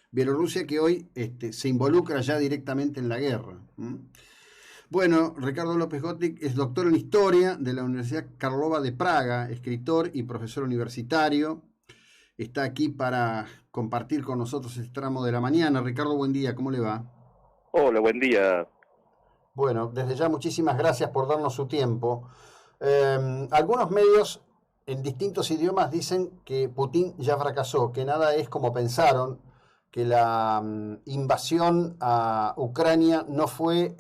Bielorrusia que hoy se involucra ya directamente en la guerra. Bueno, Ricardo López Gotic es doctor en Historia de la Universidad Karlova de Praga, escritor y profesor universitario. Está aquí para compartir con nosotros este tramo de la mañana. Ricardo, buen día, ¿cómo le va? Hola, buen día. Bueno, desde ya muchísimas gracias por darnos su tiempo. Algunos medios en distintos idiomas dicen que Putin ya fracasó, que nada es como pensaron, que la invasión a Ucrania no fue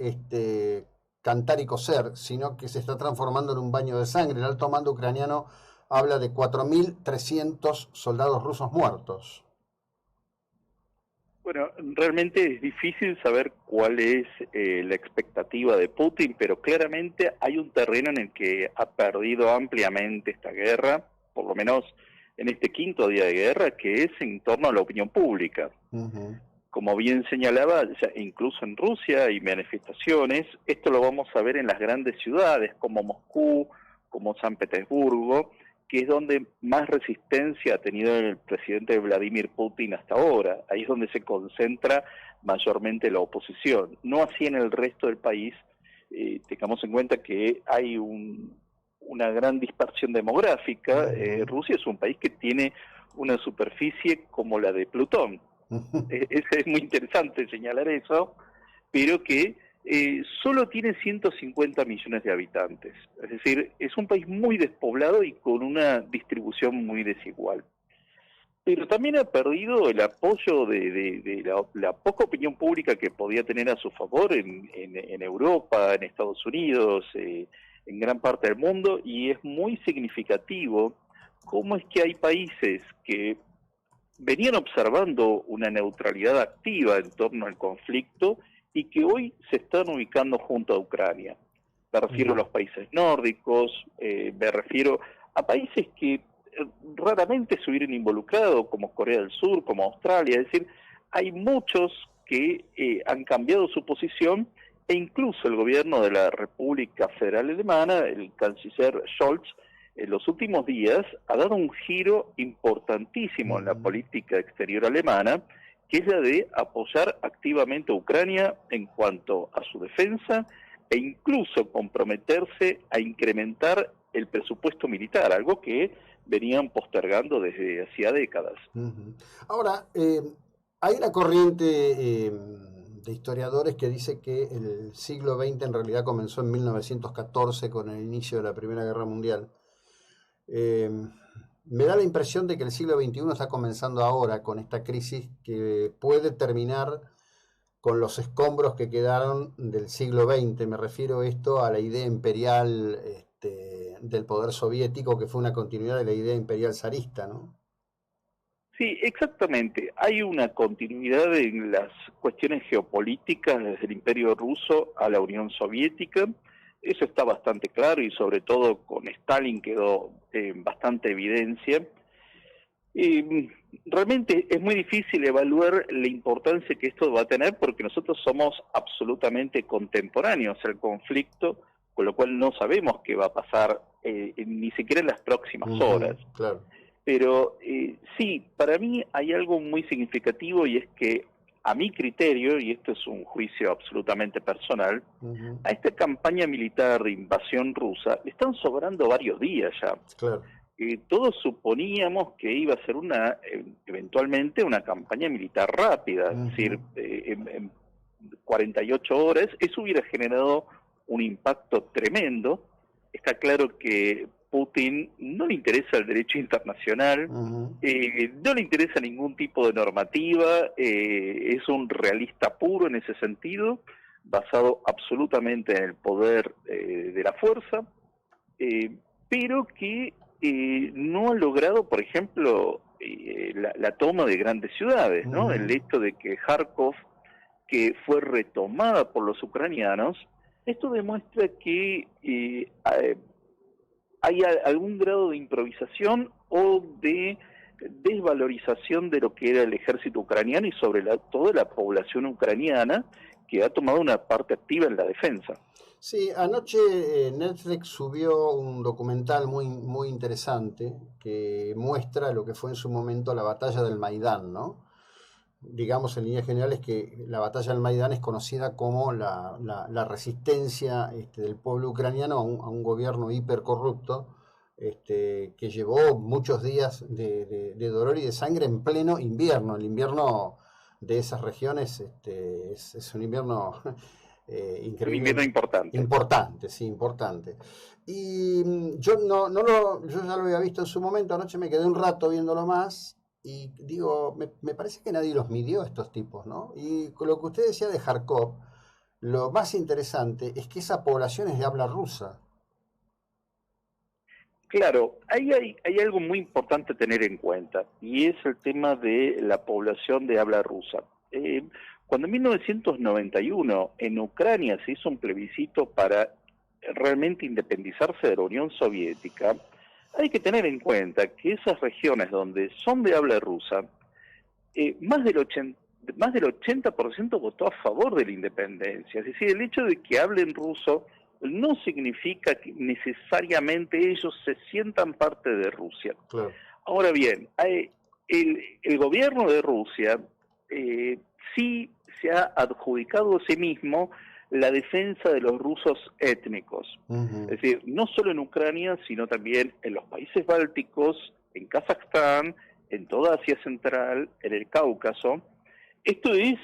cantar y coser, sino que se está transformando en un baño de sangre. El alto mando ucraniano habla de 4.300 soldados rusos muertos. Bueno, realmente es difícil saber cuál es la expectativa de Putin, pero claramente hay un terreno en el que ha perdido ampliamente esta guerra, por lo menos en este quinto día de guerra, que es en torno a la opinión pública. Uh-huh. Como bien señalaba, incluso en Rusia hay manifestaciones, esto lo vamos a ver en las grandes ciudades como Moscú, como San Petersburgo, que es donde más resistencia ha tenido el presidente Vladimir Putin hasta ahora. Ahí es donde se concentra mayormente la oposición. No así en el resto del país. Tengamos en cuenta que hay una gran dispersión demográfica. Rusia es un país que tiene una superficie como la de Plutón. Es muy interesante señalar eso, pero que solo tiene 150 millones de habitantes. Es decir, es un país muy despoblado y con una distribución muy desigual. Pero también ha perdido el apoyo de la poca opinión pública que podía tener a su favor en Europa, en Estados Unidos, en gran parte del mundo, y es muy significativo cómo es que hay países que venían observando una neutralidad activa en torno al conflicto y que hoy se están ubicando junto a Ucrania. Me refiero a los países nórdicos, me refiero a países que raramente se hubieran involucrado, como Corea del Sur, como Australia. Es decir, hay muchos que han cambiado su posición e incluso el gobierno de la República Federal Alemana, el canciller Scholz, en los últimos días ha dado un giro importantísimo en la política exterior alemana, que es la de apoyar activamente a Ucrania en cuanto a su defensa e incluso comprometerse a incrementar el presupuesto militar, algo que venían postergando desde hacía décadas. Ahora, hay una corriente de historiadores que dice que el siglo XX en realidad comenzó en 1914 con el inicio de la Primera Guerra Mundial. Me da la impresión de que el siglo XXI está comenzando ahora con esta crisis que puede terminar con los escombros que quedaron del siglo XX. Me refiero esto a la idea imperial del poder soviético, que fue una continuidad de la idea imperial zarista, ¿no? Sí, exactamente. Hay una continuidad en las cuestiones geopolíticas desde el Imperio Ruso a la Unión Soviética. Eso está bastante claro y sobre todo con Stalin quedó en bastante evidencia. Realmente es muy difícil evaluar la importancia que esto va a tener porque nosotros somos absolutamente contemporáneos al conflicto, con lo cual no sabemos qué va a pasar ni siquiera en las próximas horas. Claro. Pero sí, para mí hay algo muy significativo y es que a mi criterio, y esto es un juicio absolutamente personal, a esta campaña militar de invasión rusa le están sobrando varios días ya. Claro. Todos suponíamos que iba a ser eventualmente una campaña militar rápida, es decir, en 48 horas, eso hubiera generado un impacto tremendo. Está claro que Putin no le interesa el derecho internacional, no le interesa ningún tipo de normativa, es un realista puro en ese sentido, basado absolutamente en el poder de la fuerza, pero que no ha logrado, por ejemplo, la toma de grandes ciudades, ¿no? El hecho de que Kharkov, que fue retomada por los ucranianos, esto demuestra que hay algún grado de improvisación o de desvalorización de lo que era el ejército ucraniano y sobre toda la población ucraniana que ha tomado una parte activa en la defensa. Sí, anoche Netflix subió un documental muy interesante que muestra lo que fue en su momento la batalla del Maidán, ¿no? digamos en líneas generales que la batalla del Maidán es conocida como la resistencia del pueblo ucraniano a un gobierno hipercorrupto, que llevó muchos días de dolor y de sangre en pleno invierno. El invierno de esas regiones es un invierno Un increíble, invierno importante. importante, sí, importante. Y yo ya lo había visto en su momento, anoche me quedé un rato viéndolo más y digo, me parece que nadie los midió estos tipos, ¿no? Y con lo que usted decía de Kharkov, lo más interesante es que esa población es de habla rusa. Claro, hay algo muy importante a tener en cuenta, y es el tema de la población de habla rusa. Cuando en 1991 en Ucrania se hizo un plebiscito para realmente independizarse de la Unión Soviética, hay que tener en cuenta que esas regiones donde son de habla rusa, más del 80% votó a favor de la independencia. Es decir, el hecho de que hablen ruso no significa que necesariamente ellos se sientan parte de Rusia. Claro. Ahora bien, el gobierno de Rusia sí se ha adjudicado a sí mismo la defensa de los rusos étnicos. Uh-huh. Es decir, no solo en Ucrania, sino también en los países bálticos, en Kazajstán, en toda Asia Central, en el Cáucaso. Esto es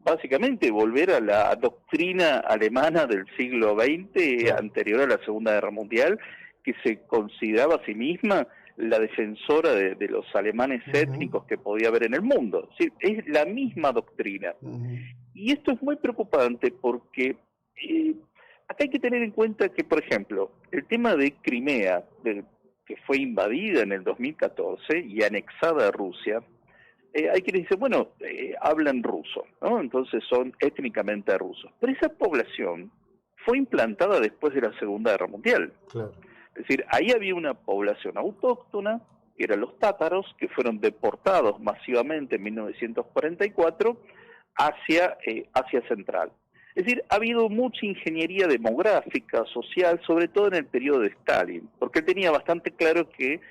básicamente volver a la doctrina alemana del siglo XX, anterior a la Segunda Guerra Mundial, que se consideraba a sí misma la defensora de los alemanes étnicos que podía haber en el mundo. ¿Sí? Es la misma doctrina. Y esto es muy preocupante porque acá hay que tener en cuenta que, por ejemplo, el tema de Crimea, que fue invadida en el 2014 y anexada a Rusia, hay quienes dicen, bueno, hablan ruso, ¿no? Entonces son étnicamente rusos. Pero esa población fue implantada después de la Segunda Guerra Mundial. Claro. Es decir, ahí había una población autóctona, que eran los tátaros, que fueron deportados masivamente en 1944 hacia Asia Central. Es decir, ha habido mucha ingeniería demográfica, social, sobre todo en el periodo de Stalin, porque él tenía bastante claro que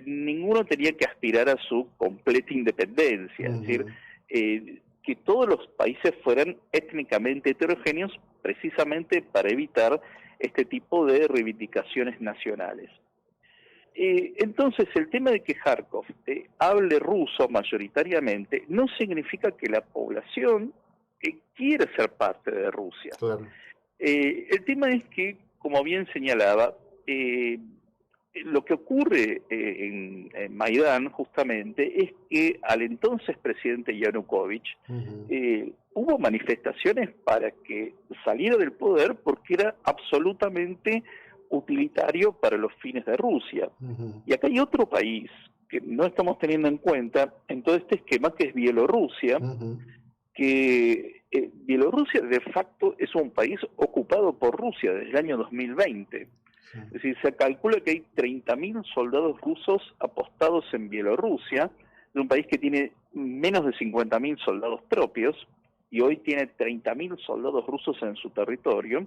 ninguno tenía que aspirar a su completa independencia, es decir, que todos los países fueran étnicamente heterogéneos precisamente para evitar este tipo de reivindicaciones nacionales. Entonces, el tema de que Kharkov hable ruso mayoritariamente no significa que la población quiera ser parte de Rusia. Claro. El tema es que, como bien señalaba, lo que ocurre en Maidán justamente es que al entonces presidente Yanukovych hubo manifestaciones para que saliera del poder porque era absolutamente utilitario para los fines de Rusia. Y acá hay otro país que no estamos teniendo en cuenta en todo este esquema, que es Bielorrusia, que Bielorrusia de facto es un país ocupado por Rusia desde el año 2020. Es decir, se calcula que hay 30.000 soldados rusos apostados en Bielorrusia, de un país que tiene menos de 50.000 soldados propios, y hoy tiene 30.000 soldados rusos en su territorio,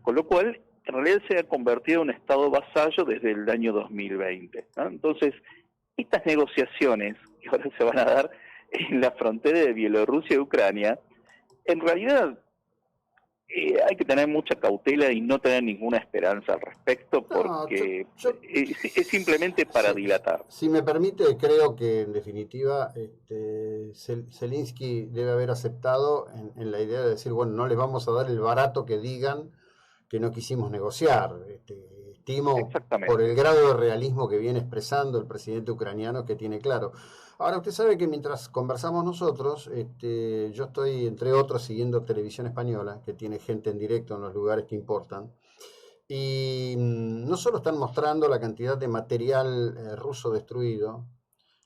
con lo cual en realidad se ha convertido en un estado vasallo desde el año 2020, ¿no? Entonces, estas negociaciones que ahora se van a dar en la frontera de Bielorrusia y Ucrania, en realidad hay que tener mucha cautela y no tener ninguna esperanza al respecto, porque es simplemente para dilatar. Si me permite, creo que en definitiva Zelensky debe haber aceptado en la idea de decir, bueno, no les vamos a dar el barato que digan que no quisimos negociar. Estimo por el grado de realismo que viene expresando el presidente ucraniano, que tiene claro. Ahora, usted sabe que mientras conversamos nosotros, yo estoy, entre otros, siguiendo Televisión Española, que tiene gente en directo en los lugares que importan, y no solo están mostrando la cantidad de material ruso destruido,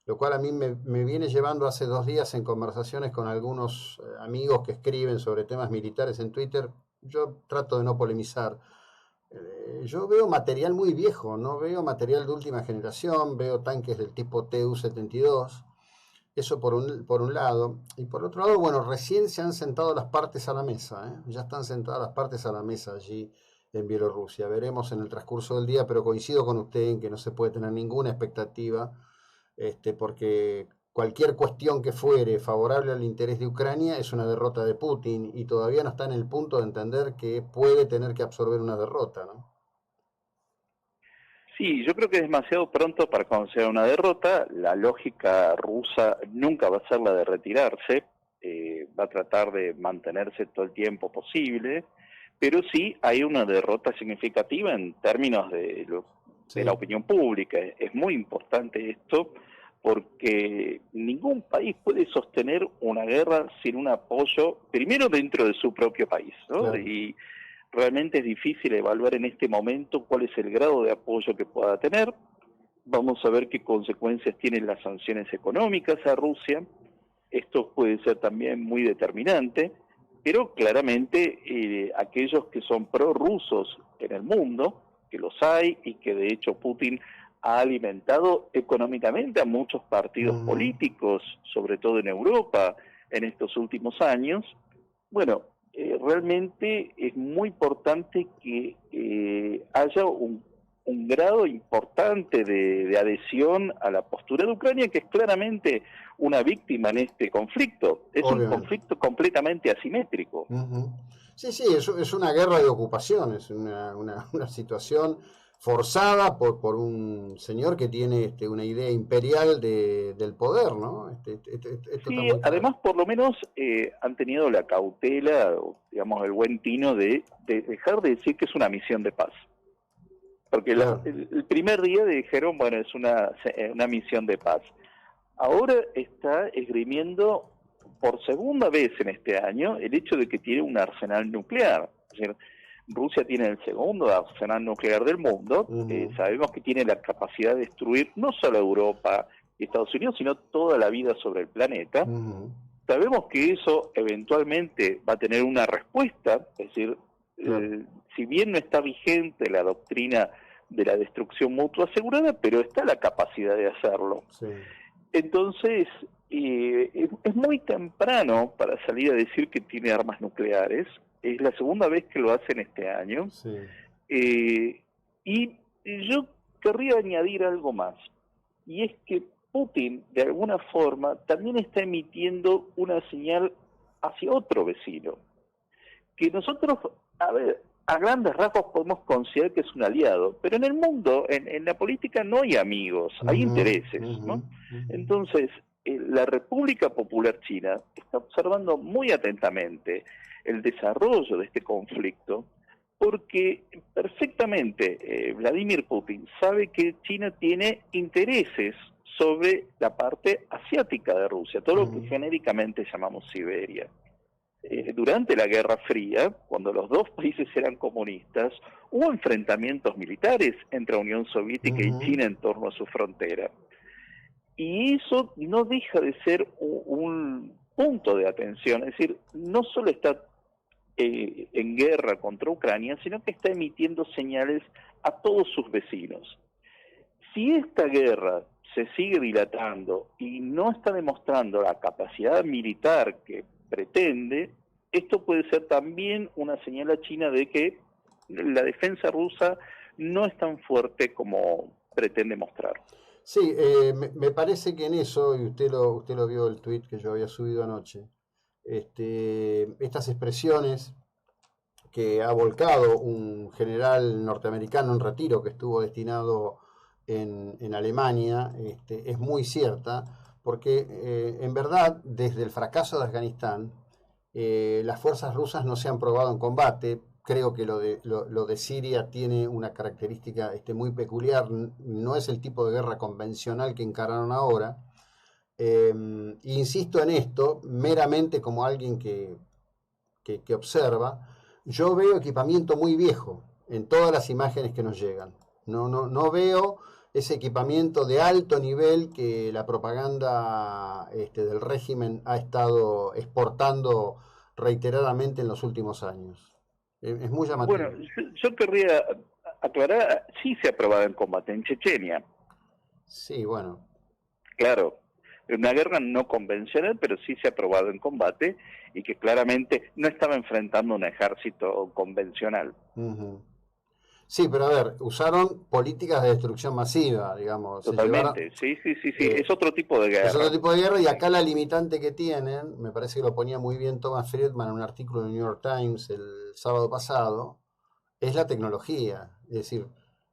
lo cual a mí me viene llevando hace 2 días en conversaciones con algunos amigos que escriben sobre temas militares en Twitter. Yo trato de no polemizar. Yo veo material muy viejo, no veo material de última generación, veo tanques del tipo Tu-72, eso por un lado. Y por otro lado, bueno, recién se han sentado las partes a la mesa, ya están sentadas las partes a la mesa allí en Bielorrusia. Veremos en el transcurso del día, pero coincido con usted en que no se puede tener ninguna expectativa, porque cualquier cuestión que fuere favorable al interés de Ucrania es una derrota de Putin, y todavía no está en el punto de entender que puede tener que absorber una derrota, ¿no? Sí, yo creo que es demasiado pronto para considerar una derrota. La lógica rusa nunca va a ser la de retirarse, va a tratar de mantenerse todo el tiempo posible, pero sí hay una derrota significativa en términos de la Sí. opinión pública. Es muy importante esto porque ningún país puede sostener una guerra sin un apoyo, primero dentro de su propio país, ¿no? Claro. Y realmente es difícil evaluar en este momento cuál es el grado de apoyo que pueda tener. Vamos a ver qué consecuencias tienen las sanciones económicas a Rusia. Esto puede ser también muy determinante, pero claramente aquellos que son prorrusos en el mundo, que los hay y que de hecho Putin ha alimentado económicamente a muchos partidos Ujú. políticos, sobre todo en Europa, en estos últimos años. Bueno, realmente es muy importante que haya un grado importante de adhesión a la postura de Ucrania, que es claramente una víctima en este conflicto. Es un Obviamente. conflicto completamente asimétrico. Ujú. Sí, sí, es una guerra de ocupación, es una situación forzada por un señor que tiene una idea imperial del poder, ¿no? Esto está Sí, muy claro. además por lo menos han tenido la cautela, o, digamos, el buen tino de dejar de decir que es una misión de paz. Porque Claro. el primer día dijeron, bueno, es una misión de paz. Ahora está esgrimiendo por segunda vez en este año el hecho de que tiene un arsenal nuclear. Es decir, Rusia tiene el segundo arsenal nuclear del mundo. Ujú. Sabemos que tiene la capacidad de destruir no solo Europa y Estados Unidos, sino toda la vida sobre el planeta. Ujú. Sabemos que eso eventualmente va a tener una respuesta, es decir, Claro. si bien no está vigente la doctrina de la destrucción mutua asegurada, pero está la capacidad de hacerlo. Sí, Entonces, es muy temprano para salir a decir que tiene armas nucleares. Es la segunda vez que lo hacen este año. sí. Eh, y yo querría añadir algo más. Y es que Putin, de alguna forma, también está emitiendo una señal hacia otro vecino, que nosotros, a ver, a grandes rasgos podemos considerar que es un aliado, pero en el mundo, en la política no hay amigos, hay Ujú, intereses, ujú, ¿no? ujú. Entonces, la República Popular China está observando muy atentamente el desarrollo de este conflicto, porque perfectamente Vladimir Putin sabe que China tiene intereses sobre la parte asiática de Rusia, todo lo que Ujú. genéricamente llamamos Siberia. Durante la Guerra Fría, cuando los dos países eran comunistas, hubo enfrentamientos militares entre la Unión Soviética y Ujú. China en torno a su frontera. Y eso no deja de ser un punto de atención, es decir, no solo está en guerra contra Ucrania, sino que está emitiendo señales a todos sus vecinos. Si esta guerra se sigue dilatando y no está demostrando la capacidad militar que pretende, esto puede ser también una señal a China de que la defensa rusa no es tan fuerte como pretende mostrar. Sí, me parece que en eso, y usted lo vio el tweet que yo había subido anoche, estas expresiones que ha volcado un general norteamericano en retiro que estuvo destinado en Alemania, es muy cierta, porque en verdad, desde el fracaso de Afganistán, las fuerzas rusas no se han probado en combate. Creo que lo de Siria tiene una característica muy peculiar, no es el tipo de guerra convencional que encararon ahora. Insisto en esto, meramente como alguien que observa, yo veo equipamiento muy viejo en todas las imágenes que nos llegan. No veo ese equipamiento de alto nivel que la propaganda del régimen ha estado exportando reiteradamente en los últimos años. Es muy Bueno, llamativo. yo querría aclarar, sí se ha probado en combate en Chechenia, Sí, bueno. claro, una guerra no convencional, pero sí se ha probado en combate y que claramente no estaba enfrentando un ejército convencional. Uh -huh. Sí, pero a ver, usaron políticas de destrucción masiva, digamos. Totalmente, sí, es otro tipo de guerra. Es otro tipo de guerra y acá la limitante que tienen, me parece que lo ponía muy bien Thomas Friedman en un artículo del New York Times el sábado pasado, es la tecnología. Es decir,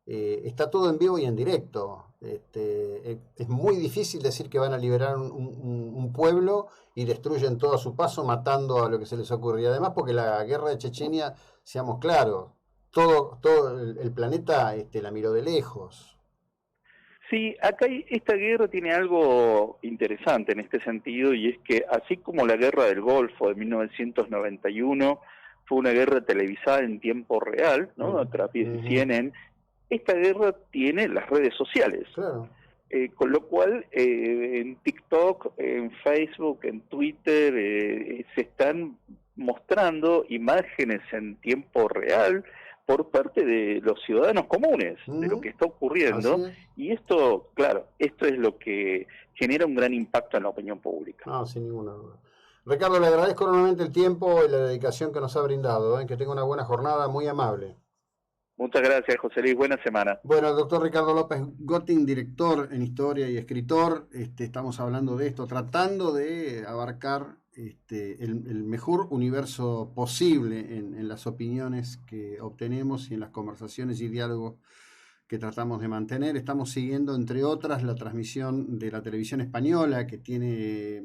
está todo en vivo y en directo. Es muy difícil decir que van a liberar un pueblo y destruyen todo a su paso matando a lo que se les ocurre. Y además porque la guerra de Chechenia, seamos claros, todo el planeta la miró de lejos. Sí, acá esta guerra tiene algo interesante en este sentido, y es que así como la guerra del Golfo de 1991 fue una guerra televisada en tiempo real, ¿no? A través de CNN, esta guerra tiene las redes sociales. Claro. Con lo cual, en TikTok, en Facebook, en Twitter, se están mostrando imágenes en tiempo real por parte de los ciudadanos comunes, de lo que está ocurriendo, y esto, claro, esto es lo que genera un gran impacto en la opinión pública. No, sin ninguna duda. Ricardo, le agradezco enormemente el tiempo y la dedicación que nos ha brindado, que tenga una buena jornada, muy amable. Muchas gracias, José Luis. Buena semana. Bueno, el doctor Ricardo López Gotting, director en Historia y escritor, estamos hablando de esto, tratando de abarcar el mejor universo posible en las opiniones que obtenemos y en las conversaciones y diálogos que tratamos de mantener. Estamos siguiendo, entre otras, la transmisión de la televisión española, que tiene